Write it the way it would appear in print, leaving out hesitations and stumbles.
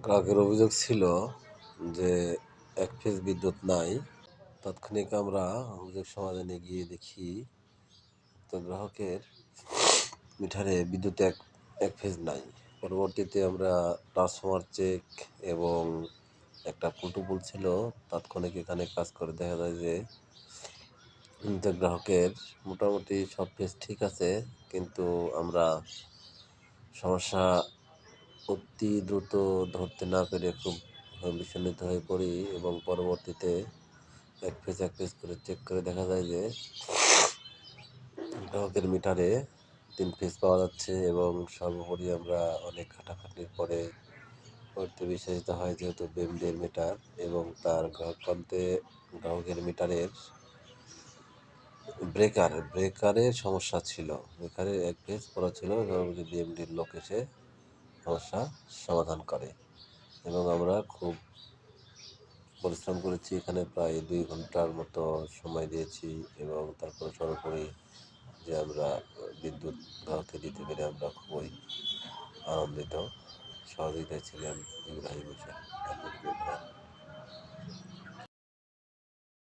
গ্রাহকের অভিযোগ ছিল যে এক ফেজ বিদ্যুৎ নাই। তাৎক্ষণিক আমরা অভিযোগ সমাধানে গিয়ে দেখি তো গ্রাহকের মিটারে বিদ্যুৎ এক ফেজ নাই। পরবর্তীতে আমরা ট্রান্সফরমার চেক এবং একটা পোর্টেবল ছিল, তাৎক্ষণিক এখানে কাজ করে দেখা যায় যে গ্রাহকের মোটামুটি সব ফেজ ঠিক আছে, কিন্তু আমরা সমস্যা অতি দ্রুত ধরতে না পেরে খুব বিচলিত হয়ে পড়ি এবং পরবর্তীতে এক ফেজ করে চেক করে দেখা যায় যে গ্রাহকের মিটারে 3 ফেজ পাওয়া যাচ্ছে এবং সর্বোপরি আমরা অনেক খাটাখাটনির পরে বিশ্বাসিত হয় যেহেতু বিএমডির মিটার এবং তার গ্রাহকের মিটারের ব্রেকারের সমস্যা ছিল। ব্রেকারের এক ফেজ পড়া ছিল এবং বিএমডির লোক এসে সমস্যা সমাধান করে এবং আমরা খুব পরিশ্রম করেছি। এখানে প্রায় 2 ঘন্টার মতো সময় দিয়েছি এবং তারপরে সর্বোপরি যে আমরা বিদ্যুৎ গ্রাহককে দিতে পেরে আমরা খুবই আনন্দিত। সহযোগিতায় ছিলেন ইব্রাহিম হোসেন।